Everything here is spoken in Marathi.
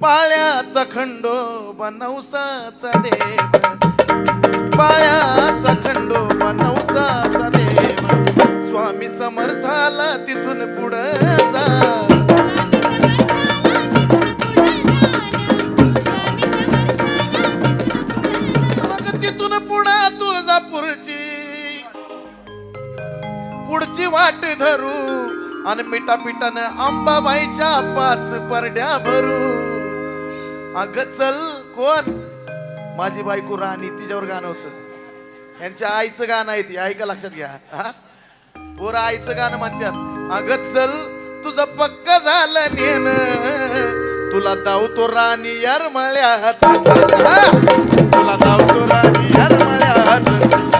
पाळ्याचा खंडोबा नवसाचा देव, पाळ्याचा खंडोबा नवसाचा देव, स्वामी समर्थाला तिथून पुढं जा. मग तिथून पुढं तुळजापूरची पुढची वाट धरू आणि मिठापिठानं अंबाबाईच्या 5 परड्या भरू. अग चल कोण माझी बायको राणी, तिच्यावर गाणं होतं. यांच्या आईचं गाणं आहे, ती ऐका लक्षात घ्या. पोरं आईचं गाणं म्हणतात. अग चल तुझं पक्क झालं नेन, तुला धावतो राणी यार मळ्यात, तुला धावतो राणी यार मळ्यात.